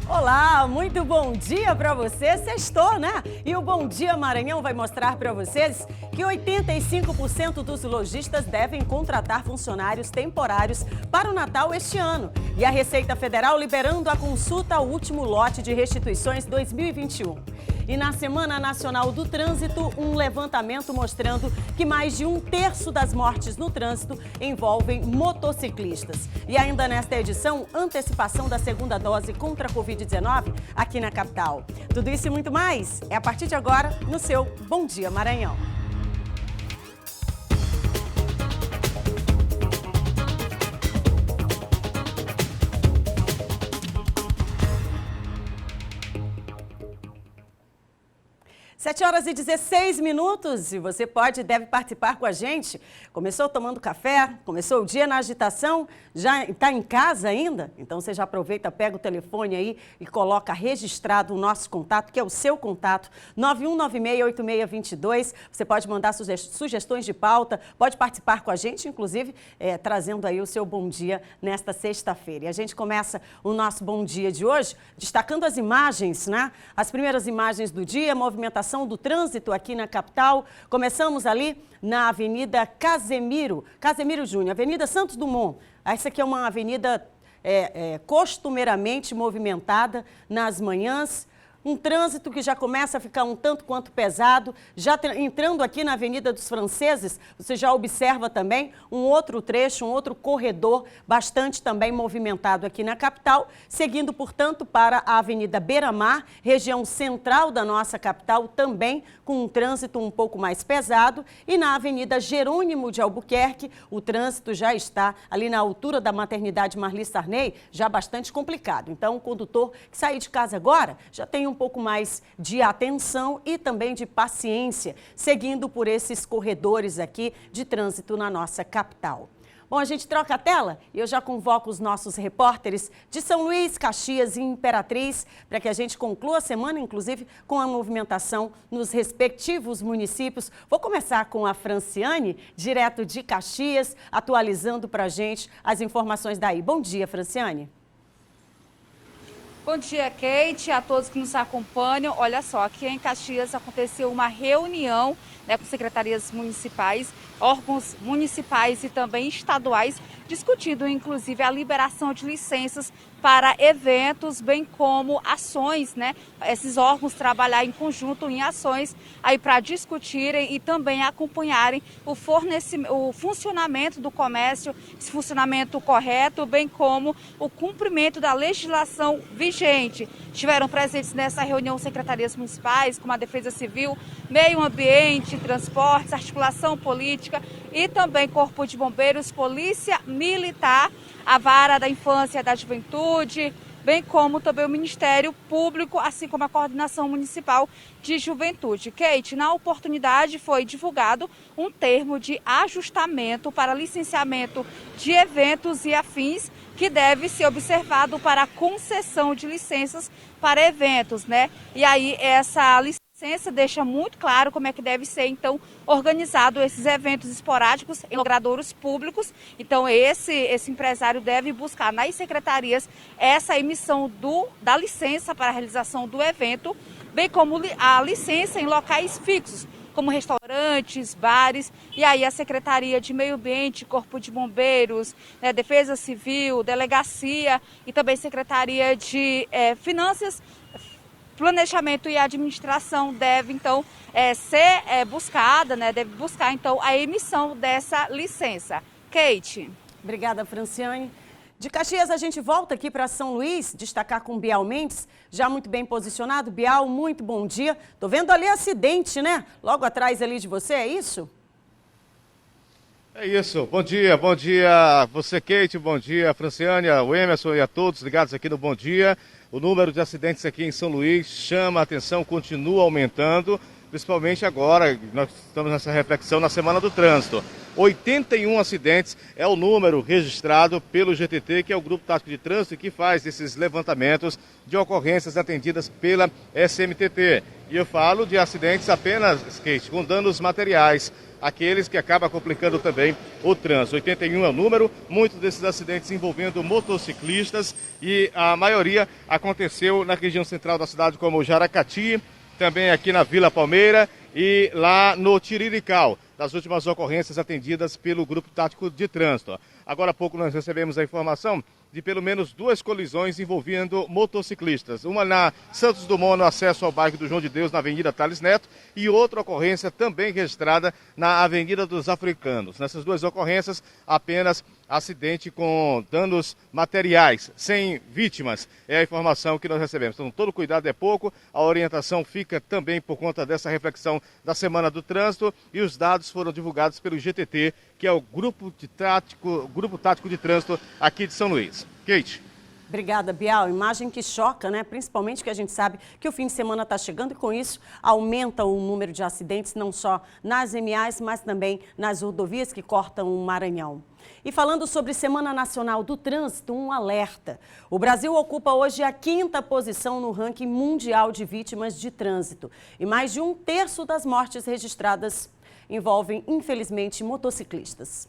Olá, muito bom dia para você. Sextou, né? E o Bom Dia Maranhão vai mostrar para vocês que 85% dos lojistas devem contratar funcionários temporários para o Natal este ano. E a Receita Federal liberando a consulta ao último lote de restituições 2021. E na Semana Nacional do Trânsito, um levantamento mostrando que mais de 1/3 das mortes no trânsito envolvem motociclistas. E ainda nesta edição, antecipação da segunda dose contra a Covid-19 aqui na capital. Tudo isso e muito mais é a partir de agora no seu Bom Dia Maranhão. Sete horas e 16 minutos e você pode e deve participar com a gente. Começou tomando café, começou o dia na agitação, já está em casa ainda? Então você já aproveita, pega o telefone aí e coloca registrado o nosso contato, que é o seu contato, 91968622. Você pode mandar sugestões de pauta, pode participar com a gente, inclusive trazendo aí o seu bom dia nesta sexta-feira. E a gente começa o nosso bom dia de hoje destacando as imagens, né? As primeiras imagens do dia, movimentação do trânsito aqui na capital. Começamos ali na Avenida Casemiro Júnior, Avenida Santos Dumont. Essa aqui é uma avenida costumeiramente movimentada nas manhãs. Um trânsito que já começa a ficar um tanto quanto pesado. Já entrando aqui na Avenida dos Franceses, você já observa também um outro trecho, um outro corredor bastante também movimentado aqui na capital. Seguindo, portanto, para a Avenida Beira-Mar, região central da nossa capital, também com um trânsito um pouco mais pesado. E na Avenida Jerônimo de Albuquerque, o trânsito já está ali na altura da Maternidade Marli Sarney, já bastante complicado. Então, o condutor que sair de casa agora já tem um pouco mais de atenção e também de paciência, seguindo por esses corredores aqui de trânsito na nossa capital. Bom, a gente troca a tela e eu já convoco os nossos repórteres de São Luís, Caxias e Imperatriz para que a gente conclua a semana, inclusive, com a movimentação nos respectivos municípios. Vou começar com a Franciane, direto de Caxias, atualizando para a gente as informações daí. Bom dia, Franciane. Bom dia, Kate, a todos que nos acompanham. Olha só, aqui em Caxias aconteceu uma reunião com secretarias municipais, órgãos municipais e também estaduais, discutindo inclusive a liberação de licenças para eventos, bem como ações, esses órgãos trabalhar em conjunto em ações aí para discutirem e também acompanharem o funcionamento do comércio, esse funcionamento correto, bem como o cumprimento da legislação vigente. Estiveram presentes nessa reunião secretarias municipais, como a Defesa Civil, Meio Ambiente, Transportes, Articulação Política e também Corpo de Bombeiros, Polícia Militar, a Vara da Infância e da Juventude, bem como também o Ministério Público, assim como a Coordenação Municipal de Juventude. Kate, na oportunidade foi divulgado um termo de ajustamento para licenciamento de eventos e afins que deve ser observado para a concessão de licenças para eventos, E aí essa licença deixa muito claro como é que deve ser, então, organizado esses eventos esporádicos em logradouros públicos. Então, esse empresário deve buscar nas secretarias essa emissão da licença para a realização do evento, bem como a licença em locais fixos, como restaurantes, bares, e aí a Secretaria de Meio Ambiente, Corpo de Bombeiros, Defesa Civil, Delegacia e também Secretaria de Finanças, Planejamento e Administração deve, então, ser buscada, deve buscar, então, a emissão dessa licença. Kate. Obrigada, Franciane. De Caxias, a gente volta aqui para São Luís, destacar com Bial Mendes, já muito bem posicionado. Bial, muito bom dia. Tô vendo ali acidente, Logo atrás ali de você, é isso? É isso. Bom dia você, Kate, bom dia, Franciane, o Emerson e a todos ligados aqui no Bom Dia. O número de acidentes aqui em São Luís chama a atenção, continua aumentando, principalmente agora, nós estamos nessa reflexão na Semana do Trânsito. 81 acidentes é o número registrado pelo GTT, que é o Grupo Tático de Trânsito, que faz esses levantamentos de ocorrências atendidas pela SMTT. E eu falo de acidentes apenas, Kate, com danos materiais. aqueles que acabam complicando também o trânsito. 81 é o número, muitos desses acidentes envolvendo motociclistas e a maioria aconteceu na região central da cidade, como Jaracati, também aqui na Vila Palmeira e lá no Tirirical, das últimas ocorrências atendidas pelo Grupo Tático de Trânsito. Agora há pouco nós recebemos a informação de pelo menos 2 colisões envolvendo motociclistas. Uma na Santos Dumont, no acesso ao bairro do João de Deus, na Avenida Thales Neto, e outra ocorrência também registrada na Avenida dos Africanos. Nessas 2 ocorrências, apenas acidente com danos materiais, sem vítimas. É a informação que nós recebemos. Então, todo cuidado é pouco. A orientação fica também por conta dessa reflexão da Semana do Trânsito, e os dados foram divulgados pelo GTT, que é o Grupo Tático de Trânsito aqui de São Luís. Kate. Obrigada, Bial. Imagem que choca, né? Principalmente que a gente sabe que o fim de semana está chegando e com isso aumenta o número de acidentes, não só nas MAs, mas também nas rodovias que cortam o Maranhão. E falando sobre Semana Nacional do Trânsito, um alerta. O Brasil ocupa hoje a 5ª posição no ranking mundial de vítimas de trânsito. E mais de 1/3 das mortes registradas envolvem, infelizmente, motociclistas.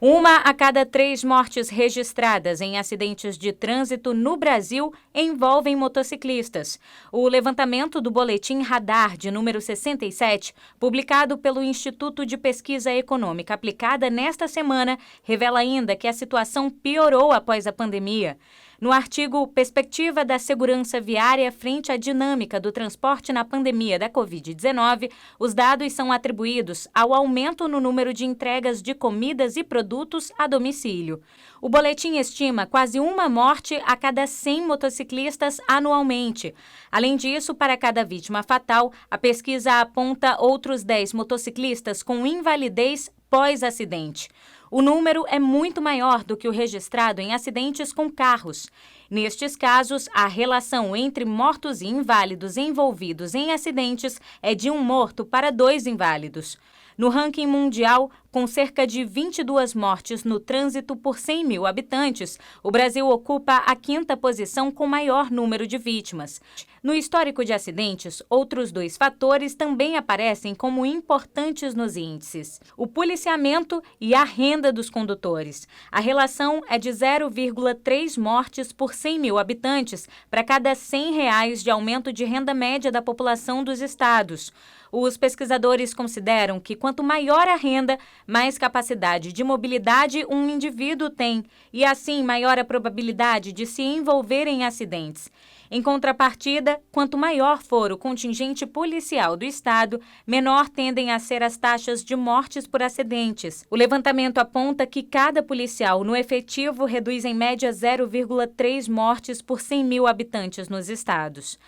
1 a cada 3 mortes registradas em acidentes de trânsito no Brasil envolvem motociclistas. O levantamento do Boletim Radar de número 67, publicado pelo Instituto de Pesquisa Econômica Aplicada nesta semana, revela ainda que a situação piorou após a pandemia. No artigo Perspectiva da Segurança Viária frente à dinâmica do transporte na pandemia da Covid-19, os dados são atribuídos ao aumento no número de entregas de comidas e produtos a domicílio. O boletim estima quase 1 morte a cada 100 motociclistas anualmente. Além disso, para cada vítima fatal, a pesquisa aponta outros 10 motociclistas com invalidez pós-acidente. O número é muito maior do que o registrado em acidentes com carros. Nestes casos, a relação entre mortos e inválidos envolvidos em acidentes é de 1 morto para 2 inválidos. No ranking mundial, com cerca de 22 mortes no trânsito por 100 mil habitantes, o Brasil ocupa a 5ª posição com maior número de vítimas. No histórico de acidentes, outros 2 fatores também aparecem como importantes nos índices: o policiamento e a renda dos condutores. A relação é de 0,3 mortes por 100 mil habitantes para cada R$ 100 de aumento de renda média da população dos estados. Os pesquisadores consideram que quanto maior a renda, mais capacidade de mobilidade um indivíduo tem e, assim, maior a probabilidade de se envolver em acidentes. Em contrapartida, quanto maior for o contingente policial do estado, menor tendem a ser as taxas de mortes por acidentes. O levantamento aponta que cada policial no efetivo reduz em média 0,3 mortes por 100 mil habitantes nos estados.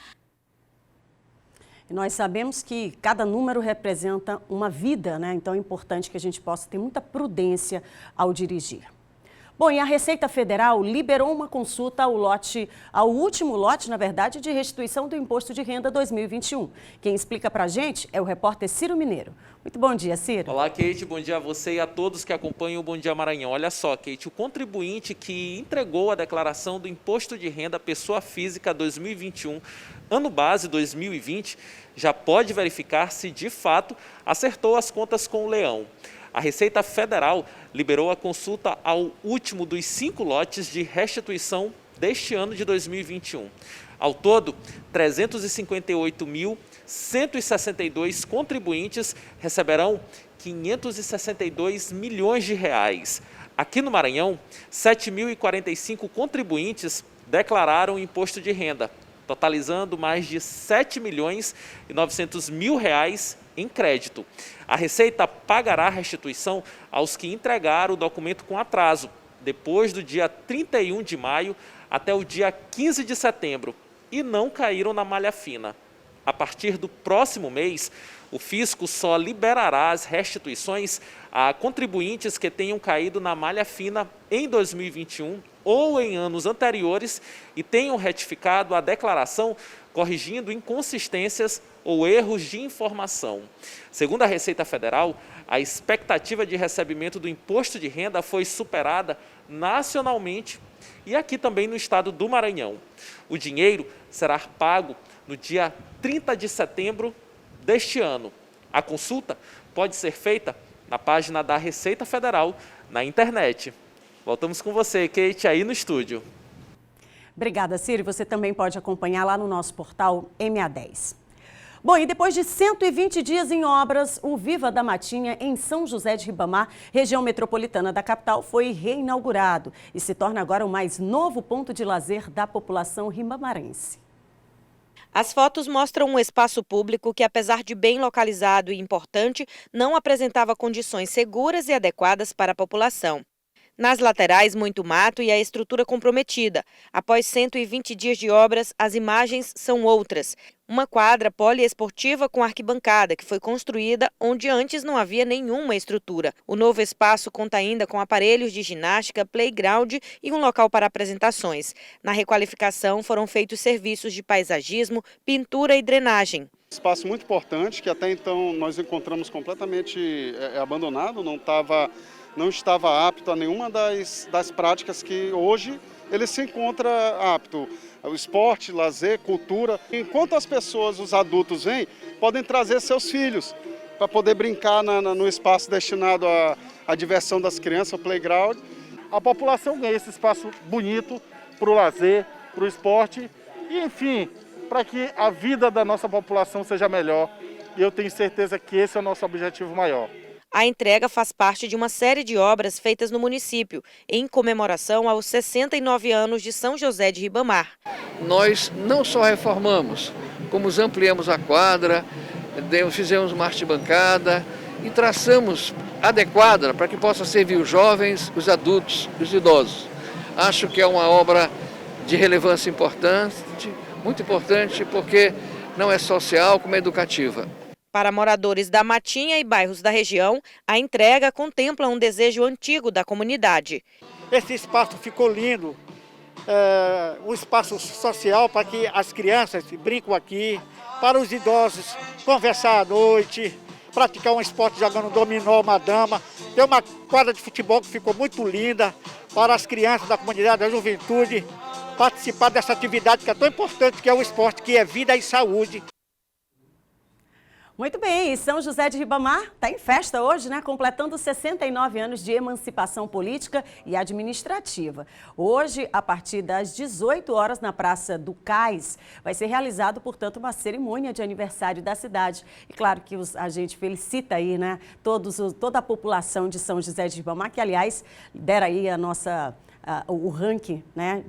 E nós sabemos que cada número representa uma vida, né? Então é importante que a gente possa ter muita prudência ao dirigir. Bom, e a Receita Federal liberou uma consulta ao último lote, na verdade, de restituição do Imposto de Renda 2021. Quem explica pra gente é o repórter Ciro Mineiro. Muito bom dia, Ciro. Olá, Kate. Bom dia a você e a todos que acompanham o Bom Dia Maranhão. Olha só, Kate, o contribuinte que entregou a declaração do Imposto de Renda Pessoa Física 2021, ano base 2020, já pode verificar se, de fato, acertou as contas com o leão. A Receita Federal liberou a consulta ao último dos 5 lotes de restituição deste ano de 2021. Ao todo, 358.162 contribuintes receberão 562 milhões de reais. Aqui no Maranhão, 7.045 contribuintes declararam imposto de renda, totalizando mais de 7.900.000 reais em crédito. A Receita pagará a restituição aos que entregaram o documento com atraso, depois do dia 31 de maio até o dia 15 de setembro, e não caíram na malha fina. A partir do próximo mês, o fisco só liberará as restituições a contribuintes que tenham caído na malha fina em 2021 ou em anos anteriores e tenham retificado a declaração corrigindo inconsistências ou erros de informação. Segundo a Receita Federal, a expectativa de recebimento do imposto de renda foi superada nacionalmente e aqui também no estado do Maranhão. O dinheiro será pago no dia 30 de setembro deste ano. A consulta pode ser feita na página da Receita Federal na internet. Voltamos com você, Kate, aí no estúdio. Obrigada, Ciro. Você também pode acompanhar lá no nosso portal MA10. Bom, e depois de 120 dias em obras, o Viva da Matinha, em São José de Ribamar, região metropolitana da capital, foi reinaugurado e se torna agora o mais novo ponto de lazer da população ribamarense. As fotos mostram um espaço público que, apesar de bem localizado e importante, não apresentava condições seguras e adequadas para a população. Nas laterais, muito mato e a estrutura comprometida. Após 120 dias de obras, as imagens são outras. Uma quadra poliesportiva com arquibancada, que foi construída onde antes não havia nenhuma estrutura. O novo espaço conta ainda com aparelhos de ginástica, playground e um local para apresentações. Na requalificação foram feitos serviços de paisagismo, pintura e drenagem. Espaço muito importante que até então nós encontramos completamente abandonado, não estava apto a nenhuma das práticas que hoje ele se encontra apto. O esporte, lazer, cultura. Enquanto as pessoas, os adultos vêm, podem trazer seus filhos para poder brincar no espaço destinado à diversão das crianças, o playground. A população ganha esse espaço bonito para o lazer, para o esporte e, enfim, para que a vida da nossa população seja melhor. E eu tenho certeza que esse é o nosso objetivo maior. A entrega faz parte de uma série de obras feitas no município, em comemoração aos 69 anos de São José de Ribamar. Nós não só reformamos, como ampliamos a quadra, fizemos uma arquibancada e traçamos adequada para que possa servir os jovens, os adultos, os idosos. Acho que é uma obra de relevância importante, muito importante, porque não é social como é educativa. Para moradores da Matinha e bairros da região, a entrega contempla um desejo antigo da comunidade. Esse espaço ficou lindo, um espaço social para que as crianças brincam aqui, para os idosos conversar à noite, praticar um esporte jogando dominó, uma dama. Tem uma quadra de futebol que ficou muito linda para as crianças da comunidade, da juventude, participar dessa atividade que é tão importante, que é o esporte, que é vida e saúde. Muito bem, e São José de Ribamar está em festa hoje, né? Completando 69 anos de emancipação política e administrativa. Hoje, a partir das 18 horas, na Praça do Cais, vai ser realizado, portanto, uma cerimônia de aniversário da cidade. E claro que a gente felicita aí, né? Toda a população de São José de Ribamar, que, aliás, dera aí o ranking, né,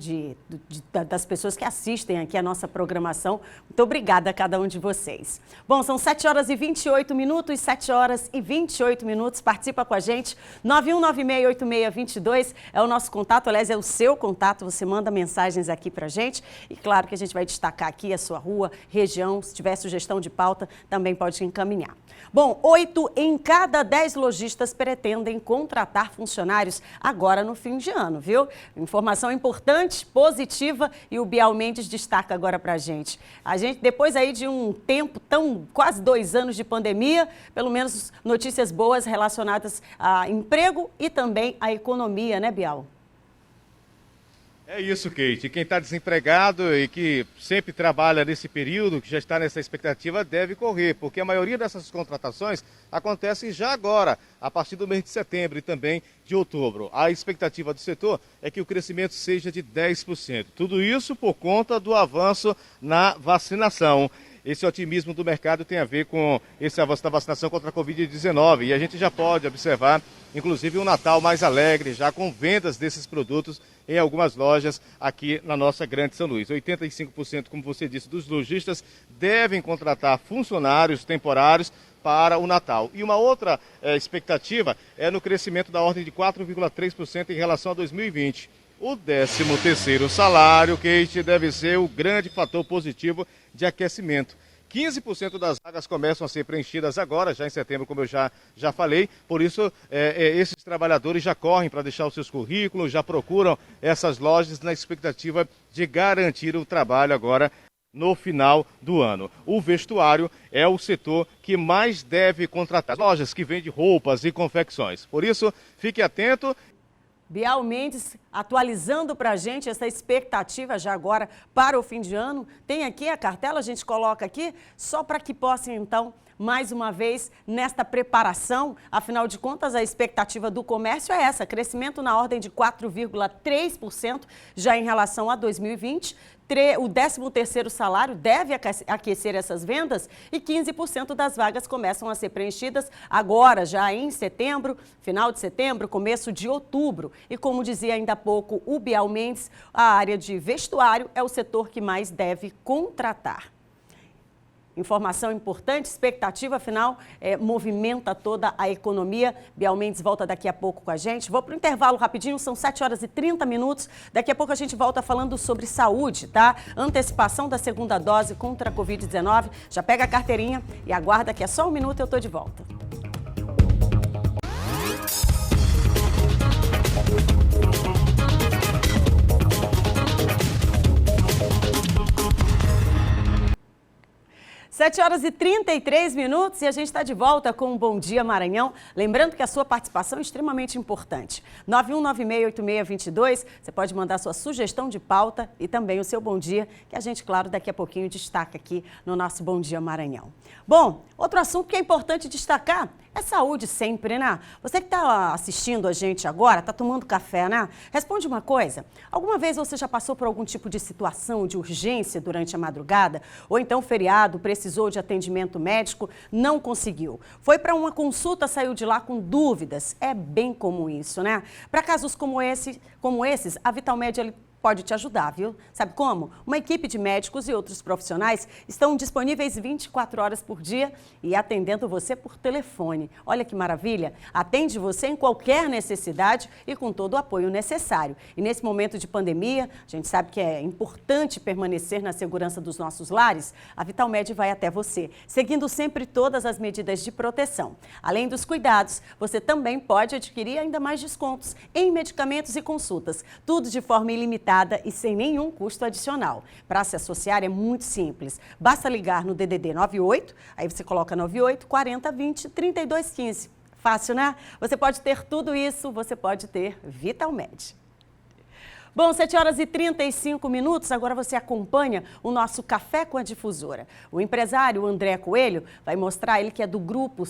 das pessoas que assistem aqui a nossa programação. Muito obrigada a cada um de vocês. Bom, são 7 horas e 28 minutos, 7 horas e 28 minutos. Participa com a gente. 91968622 é o nosso contato, aliás, é o seu contato. Você manda mensagens aqui pra gente. E claro que a gente vai destacar aqui a sua rua, região. Se tiver sugestão de pauta, também pode encaminhar. Bom, 8 em cada 10 lojistas pretendem contratar funcionários agora no fim de ano, viu? Informação importante, positiva, e o Bial Mendes destaca agora pra gente. A gente, depois aí de um tempo, quase 2 anos de pandemia, pelo menos notícias boas relacionadas a emprego e também à economia, né, Bial? É isso, Kate. Quem está desempregado e que sempre trabalha nesse período, que já está nessa expectativa, deve correr, porque a maioria dessas contratações acontecem já agora, a partir do mês de setembro e também de outubro. A expectativa do setor é que o crescimento seja de 10%. Tudo isso por conta do avanço na vacinação. Esse otimismo do mercado tem a ver com esse avanço da vacinação contra a Covid-19 e a gente já pode observar, inclusive, um Natal mais alegre, já com vendas desses produtos em algumas lojas aqui na nossa Grande São Luís. 85%, como você disse, dos lojistas devem contratar funcionários temporários para o Natal. E uma outra expectativa é no crescimento da ordem de 4,3% em relação a 2020. O 13º salário, Kate, deve ser o grande fator positivo de aquecimento. 15% das vagas começam a ser preenchidas agora, já em setembro, como eu já falei. Por isso, esses trabalhadores já correm para deixar os seus currículos, já procuram essas lojas na expectativa de garantir o trabalho agora no final do ano. O vestuário é o setor que mais deve contratar. Lojas que vendem roupas e confecções. Por isso, fique atento. Bial Mendes atualizando para a gente essa expectativa já agora para o fim de ano. Tem aqui a cartela, a gente coloca aqui, só para que possa então mais uma vez nesta preparação. Afinal de contas, a expectativa do comércio é essa, crescimento na ordem de 4,3% já em relação a 2020. O 13º salário deve aquecer essas vendas e 15% das vagas começam a ser preenchidas agora, já em setembro, final de setembro, começo de outubro. E como dizia ainda há pouco o Bial Mendes, a área de vestuário é o setor que mais deve contratar. Informação importante, expectativa, afinal, movimenta toda a economia. Bial Mendes volta daqui a pouco com a gente. Vou para o intervalo rapidinho, são 7h30. Daqui a pouco a gente volta falando sobre saúde, tá? Antecipação da segunda dose contra a Covid-19. Já pega a carteirinha e aguarda que é só um minuto, eu estou de volta. Sete horas e 33 minutos e a gente está de volta com o Bom Dia Maranhão. Lembrando que a sua participação é extremamente importante. 91968622, você pode mandar sua sugestão de pauta e também o seu bom dia, que a gente, claro, daqui a pouquinho destaca aqui no nosso Bom Dia Maranhão. Bom, outro assunto que é importante destacar é saúde sempre, né? Você que está assistindo a gente agora, está tomando café, né? Responde uma coisa, alguma vez você já passou por algum tipo de situação de urgência durante a madrugada? Ou então feriado, precisou de atendimento médico, não conseguiu? Foi para uma consulta, saiu de lá com dúvidas? É bem comum isso, né? Para casos como esses, a Vitalmed pode te ajudar, viu? Sabe como? Uma equipe de médicos e outros profissionais estão disponíveis 24 horas por dia e atendendo você por telefone. Olha que maravilha! Atende você em qualquer necessidade e com todo o apoio necessário. E nesse momento de pandemia, a gente sabe que é importante permanecer na segurança dos nossos lares, a Vitalmed vai até você, seguindo sempre todas as medidas de proteção. Além dos cuidados, você também pode adquirir ainda mais descontos em medicamentos e consultas, tudo de forma ilimitada e sem nenhum custo adicional. Para se associar é muito simples. Basta ligar no DDD 98, aí você coloca 98 40 20 32 15. Fácil, né? Você pode ter tudo isso, você pode ter Vitalmed. Bom, 7h35, agora você acompanha o nosso Café com a Difusora. O empresário André Coelho vai mostrar, ele que é do grupo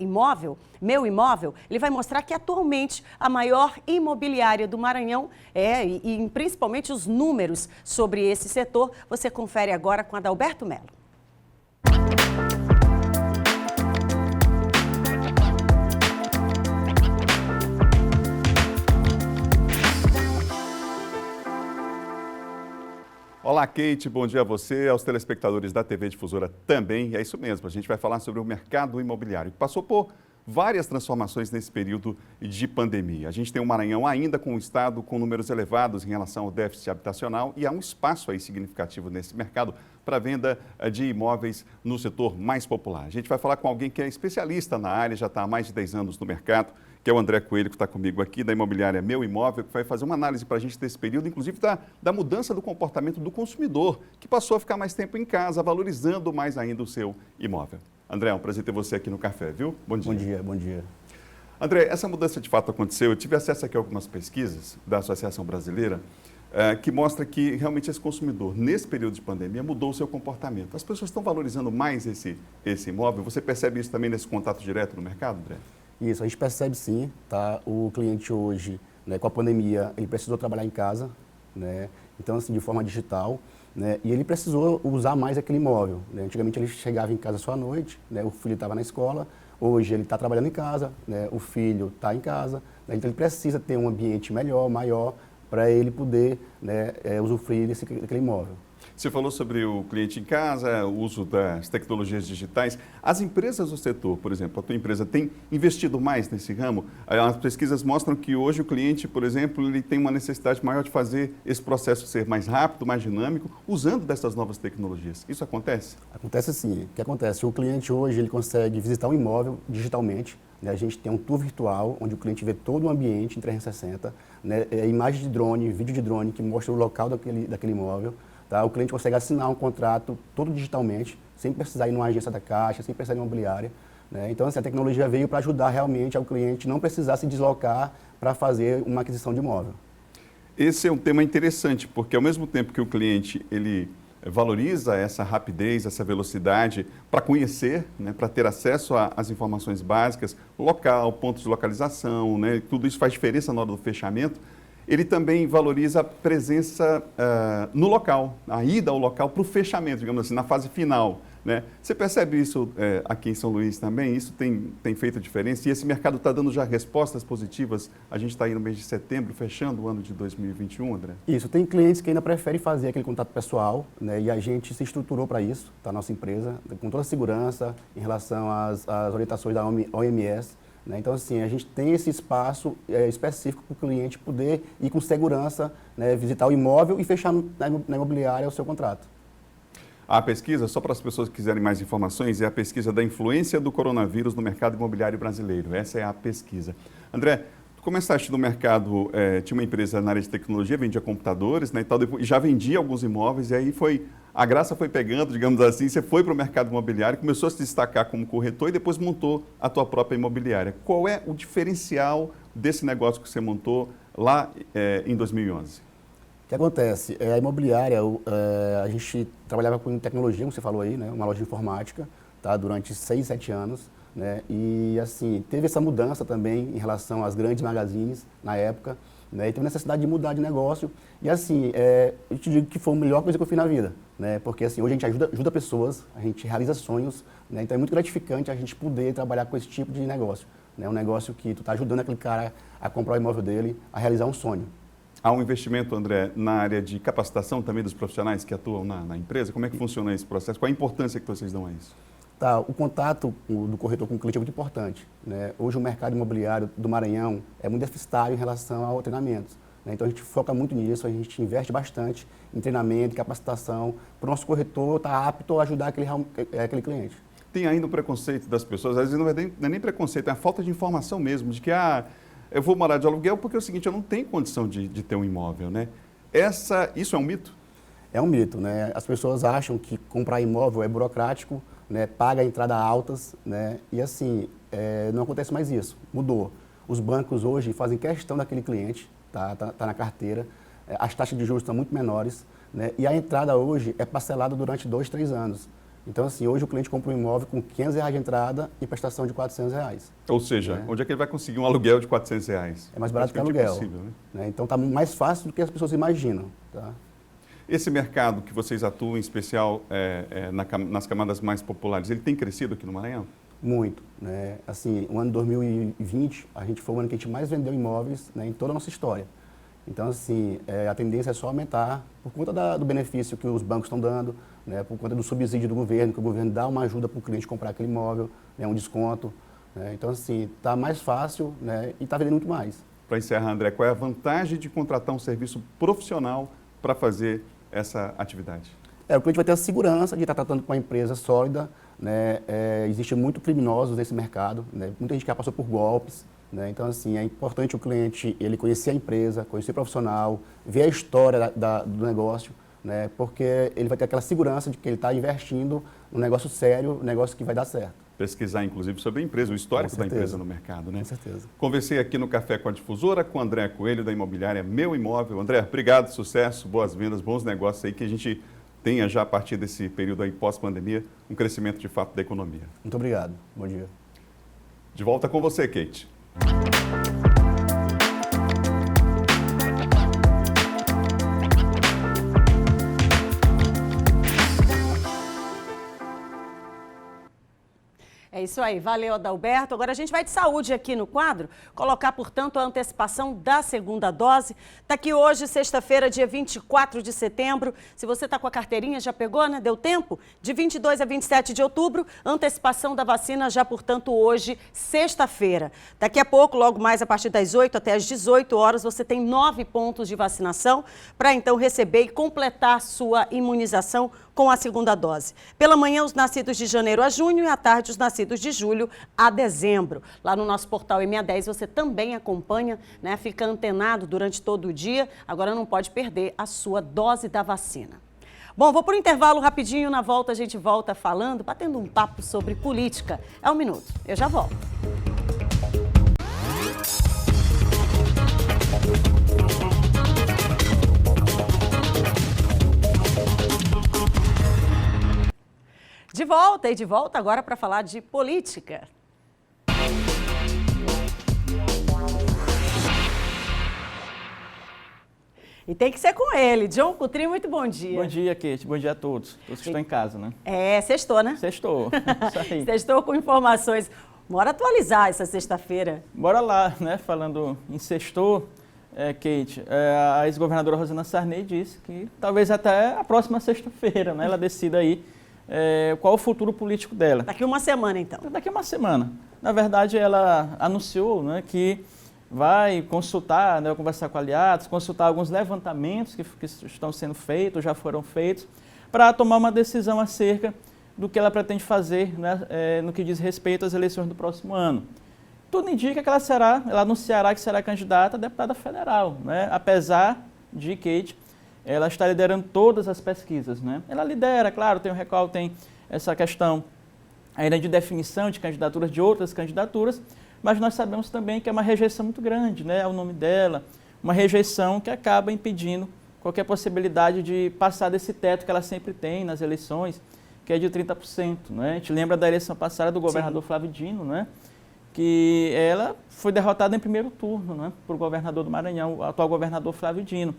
Imóvel, Meu Imóvel, ele vai mostrar que atualmente a maior imobiliária do Maranhão e principalmente os números sobre esse setor, você confere agora com Adalberto Melo. Olá, Kate, bom dia a você, aos telespectadores da TV Difusora também. É isso mesmo, a gente vai falar sobre o mercado imobiliário, que passou por várias transformações nesse período de pandemia. A gente tem o Maranhão ainda com um estado com números elevados em relação ao déficit habitacional e há um espaço aí significativo nesse mercado para venda de imóveis no setor mais popular. A gente vai falar com alguém que é especialista na área, já está há mais de 10 anos no mercado, que é o André Coelho, que está comigo aqui, da imobiliária Meu Imóvel, que vai fazer uma análise para a gente desse período, inclusive da mudança do comportamento do consumidor, que passou a ficar mais tempo em casa, valorizando mais ainda o seu imóvel. André, é um prazer ter você aqui no café, viu? Bom dia. Bom dia, bom dia. André, essa mudança de fato aconteceu. Eu tive acesso aqui a algumas pesquisas da Associação Brasileira que mostra que realmente esse consumidor, nesse período de pandemia, mudou o seu comportamento. As pessoas estão valorizando mais esse imóvel. Você percebe isso também nesse contato direto no mercado, André? Isso, a gente percebe sim, tá? O cliente hoje, né, com a pandemia, ele precisou trabalhar em casa, né? Então, assim, de forma digital, né? E ele precisou usar mais aquele imóvel, né? Antigamente ele chegava em casa só à noite, né? O filho estava na escola, hoje ele está trabalhando em casa, né? O filho está em casa, né? Então ele precisa ter um ambiente melhor, maior, para ele poder, né, usufruir daquele imóvel. Você falou sobre o cliente em casa, o uso das tecnologias digitais. As empresas do setor, por exemplo, a tua empresa tem investido mais nesse ramo? As pesquisas mostram que hoje o cliente, por exemplo, ele tem uma necessidade maior de fazer esse processo ser mais rápido, mais dinâmico, usando dessas novas tecnologias. Isso acontece? Acontece sim. O que acontece? O cliente hoje ele consegue visitar um imóvel digitalmente. Né? A gente tem um tour virtual, onde o cliente vê todo o ambiente em 360, né? Imagem de drone, vídeo de drone, que mostra o local daquele imóvel. Tá? O cliente consegue assinar um contrato todo digitalmente, sem precisar ir numa agência da Caixa, sem precisar ir numa imobiliária. Né? Então, assim, a tecnologia veio para ajudar realmente ao cliente não precisar se deslocar para fazer uma aquisição de imóvel. Esse é um tema interessante, porque ao mesmo tempo que o cliente ele valoriza essa rapidez, essa velocidade para conhecer, né, para ter acesso às informações básicas, local, pontos de localização, né, tudo isso faz diferença na hora do fechamento. Ele também valoriza a presença no local, a ida ao local para o fechamento, digamos assim, na fase final. Né? Você percebe isso aqui em São Luís também? Isso tem feito diferença? E esse mercado está dando já respostas positivas? A gente está aí no mês de setembro, fechando o ano de 2021, André? Isso, tem clientes que ainda preferem fazer aquele contato pessoal, né? E a gente se estruturou para isso, tá? Nossa empresa, com toda a segurança em relação às orientações da OMS. Né? Então, assim, a gente tem esse espaço específico para o cliente poder ir com segurança, né, visitar o imóvel e fechar na imobiliária o seu contrato. A pesquisa, só para as pessoas que quiserem mais informações, é a pesquisa da influência do coronavírus no mercado imobiliário brasileiro. Essa é a pesquisa. André, tu começaste no mercado, tinha uma empresa na área de tecnologia, vendia computadores, né, e tal, depois, já vendia alguns imóveis, e aí a graça foi pegando, digamos assim, você foi para o mercado imobiliário, começou a se destacar como corretor e depois montou a tua própria imobiliária. Qual é o diferencial desse negócio que você montou lá em 2011? O que acontece? A imobiliária, a gente trabalhava com tecnologia, como você falou aí, né? Uma loja de informática, tá? Durante 6, 7 anos. Né? E assim, teve essa mudança também em relação às grandes magazines na época. Né? E teve necessidade de mudar de negócio. E assim, eu te digo que foi a melhor coisa que eu fiz na vida. Né? Porque assim, hoje a gente ajuda pessoas, a gente realiza sonhos. Né? Então é muito gratificante a gente poder trabalhar com esse tipo de negócio. Né? Um negócio que tu está ajudando aquele cara a comprar o imóvel dele, a realizar um sonho. Há um investimento, André, na área de capacitação também dos profissionais que atuam na empresa? Como é que funciona esse processo? Qual a importância que vocês dão a isso? Tá, o contato do corretor com o cliente é muito importante. Né? Hoje o mercado imobiliário do Maranhão é muito deficitário em relação ao treinamento. Né? Então a gente foca muito nisso, a gente investe bastante em treinamento, em capacitação, para o nosso corretor estar apto a ajudar aquele cliente. Tem ainda o preconceito das pessoas, às vezes não é nem preconceito, é a falta de informação mesmo, de que eu vou morar de aluguel porque é o seguinte, eu não tenho condição de ter um imóvel, né? Isso é um mito? É um mito, né? As pessoas acham que comprar imóvel é burocrático, né? Paga entrada altas, né? E assim, não acontece mais isso, mudou. Os bancos hoje fazem questão daquele cliente, tá na carteira, as taxas de juros estão muito menores, né? E a entrada hoje é parcelada durante 2, 3 anos. Então, assim, hoje o cliente compra um imóvel com R$500 de entrada e prestação de R$400. Ou seja, onde é que ele vai conseguir um aluguel de R$400? É mais barato que aluguel. Impossível, né? Então, está mais fácil do que as pessoas imaginam. Tá? Esse mercado que vocês atuam, em especial nas camadas mais populares, ele tem crescido aqui no Maranhão? Muito. Né? Assim, o ano 2020, a gente foi o ano que a gente mais vendeu imóveis, né, em toda a nossa história. Então, assim, a tendência é só aumentar por conta do benefício que os bancos estão dando, né, por conta do subsídio do governo, que o governo dá uma ajuda para o cliente comprar aquele imóvel, né, um desconto. Né, então, assim, está mais fácil, né, e está vendendo muito mais. Para encerrar, André, qual é a vantagem de contratar um serviço profissional para fazer essa atividade? O cliente vai ter a segurança de estar tratando com uma empresa sólida. Né, existe muito criminosos nesse mercado, né, muita gente que já passou por golpes. Né, então, assim, é importante o cliente ele conhecer a empresa, conhecer o profissional, ver a história do negócio, né, porque ele vai ter aquela segurança de que ele está investindo num negócio sério, um negócio que vai dar certo. Pesquisar, inclusive, sobre a empresa, o histórico da empresa no mercado, né? Com certeza. Conversei aqui no Café com a Difusora com o André Coelho, da imobiliária Meu Imóvel. André, obrigado, sucesso, boas vendas, bons negócios aí, que a gente tenha já, a partir desse período aí pós-pandemia, um crescimento de fato da economia. Muito obrigado. Bom dia. De volta com você, Kate. É isso aí, valeu, Adalberto. Agora a gente vai de saúde aqui no quadro, colocar, portanto, a antecipação da segunda dose. Está aqui hoje, sexta-feira, dia 24 de setembro. Se você está com a carteirinha, já pegou, né? Deu tempo? De 22 a 27 de outubro, antecipação da vacina já, portanto, hoje, sexta-feira. Daqui a pouco, logo mais a partir das 8 até as 18 horas, você tem 9 pontos de vacinação para, então, receber e completar sua imunização com a segunda dose. Pela manhã, os nascidos de janeiro a junho e à tarde, os nascidos de julho a dezembro. Lá no nosso portal M10 você também acompanha, né? Fica antenado durante todo o dia. Agora não pode perder a sua dose da vacina. Bom, vou por um intervalo rapidinho. Na volta a gente volta falando, batendo um papo sobre política. É 1 minuto. Eu já volto. De volta agora para falar de política. E tem que ser com ele. John Coutrinho, muito bom dia. Bom dia, Kate. Bom dia a todos. Todos que estão em casa, né? Sextou, né? Sextou. Isso aí. Sextou com informações. Bora atualizar essa sexta-feira. Bora lá, né? Falando em sextou, Kate, a ex-governadora Rosana Sarney disse que talvez até a próxima sexta-feira, né? Ela decida aí qual o futuro político dela. Daqui uma semana, então. Daqui uma semana. Na verdade, ela anunciou, né, que vai consultar, né, conversar com aliados, consultar alguns levantamentos que estão sendo feitos, já foram feitos, para tomar uma decisão acerca do que ela pretende fazer, né, no que diz respeito às eleições do próximo ano. Tudo indica que ela anunciará que será candidata a deputada federal, né, apesar de Kate, ela está liderando todas as pesquisas, né. Ela lidera, claro, tem o recall, tem essa questão ainda de definição de candidaturas de outras candidaturas, mas nós sabemos também que é uma rejeição muito grande, né, ao nome dela, uma rejeição que acaba impedindo qualquer possibilidade de passar desse teto que ela sempre tem nas eleições, que é de 30%. Né? A gente lembra da eleição passada do governador Flávio Dino, né, que ela foi derrotada em primeiro turno, né, por governador do Maranhão, o atual governador Flávio Dino.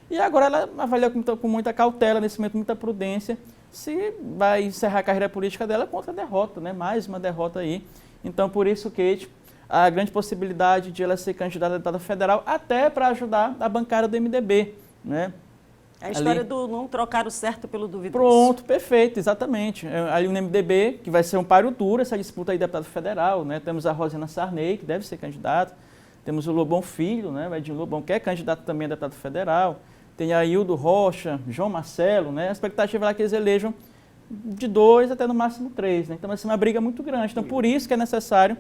E agora ela avalia com muita cautela, nesse momento, muita prudência, se vai encerrar a carreira política dela contra a derrota, né, mais uma derrota aí. Então, por isso, Kate, a grande possibilidade de ela ser candidata a deputada federal, até para ajudar a bancada do MDB, né? A história do não trocar o certo pelo duvidoso. Pronto, perfeito, exatamente. Ali no MDB, que vai ser um páreo duro essa disputa aí de deputado federal, né? Temos a Rosana Sarney, que deve ser candidata, temos o Lobão Filho, né? O Edinho Lobão, que é candidato também a deputado federal, tem a Hildo Rocha, João Marcelo, né? A expectativa é que eles elejam de 2 até no máximo 3, né? Então vai ser uma briga muito grande. Então, por isso que é necessário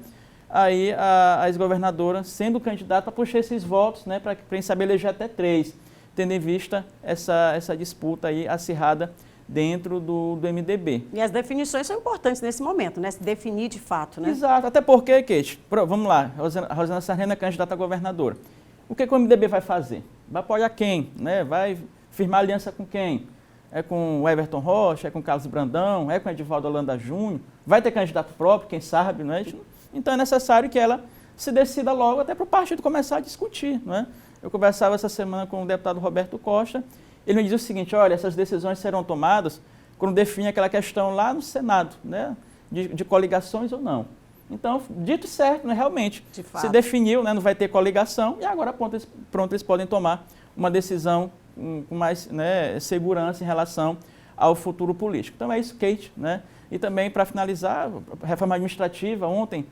aí a ex-governadora sendo candidata para puxar esses votos, né, para a gente saber eleger até 3, tendo em vista essa disputa aí acirrada dentro do MDB. E as definições são importantes nesse momento, né, se definir de fato, né? Exato, até porque, Kate, vamos lá, a Rosana Sarney é candidata a governadora. O que o MDB vai fazer? Vai apoiar quem? Né? Vai firmar aliança com quem? É com o Everton Rocha, é com o Carlos Brandão, é com o Edivaldo Holanda Júnior? Vai ter candidato próprio, quem sabe, né? Então é necessário que ela se decida logo até para o partido começar a discutir. Né? Eu conversava essa semana com o deputado Roberto Costa, ele me dizia o seguinte, olha, essas decisões serão tomadas quando definir aquela questão lá no Senado, né? de coligações ou não. Então, dito certo, né? Realmente, se definiu, né? Não vai ter coligação e agora pronto, eles podem tomar uma decisão com mais, né, segurança em relação ao futuro político. Então é isso, Kate, né? E também, para finalizar, a reforma administrativa, ontem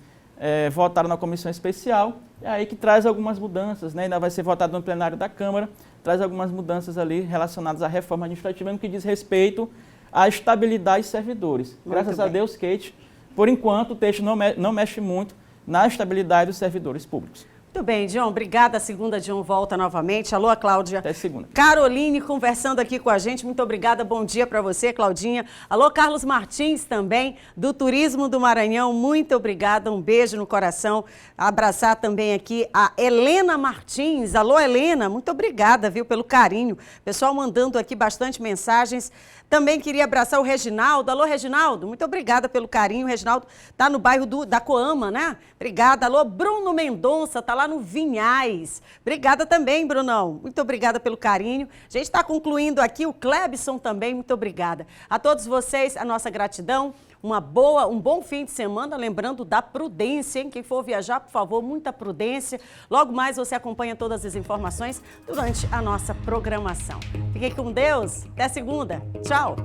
votaram na comissão especial, é aí que traz algumas mudanças, né? Ainda vai ser votado no plenário da Câmara, traz algumas mudanças ali relacionadas à reforma administrativa no que diz respeito à estabilidade dos servidores. Graças a Deus, Kate, por enquanto o texto não mexe muito na estabilidade dos servidores públicos. Muito bem, John. Obrigada. A segunda, John, volta novamente. Alô, Cláudia. Até segunda. Caroline conversando aqui com a gente. Muito obrigada. Bom dia para você, Claudinha. Alô, Carlos Martins também, do Turismo do Maranhão. Muito obrigada. Um beijo no coração. Abraçar também aqui a Helena Martins. Alô, Helena. Muito obrigada, viu, pelo carinho. Pessoal mandando aqui bastante mensagens. Também queria abraçar o Reginaldo. Alô, Reginaldo. Muito obrigada pelo carinho. O Reginaldo está no bairro da Coama, né? Obrigada. Alô, Bruno Mendonça. Está lá no Vinhais. Obrigada também, Brunão. Muito obrigada pelo carinho. A gente está concluindo aqui. O Clebson também. Muito obrigada. A todos vocês, a nossa gratidão. Um bom fim de semana, lembrando da prudência, hein? Quem for viajar, por favor, muita prudência. Logo mais você acompanha todas as informações durante a nossa programação. Fiquem com Deus, até segunda. Tchau!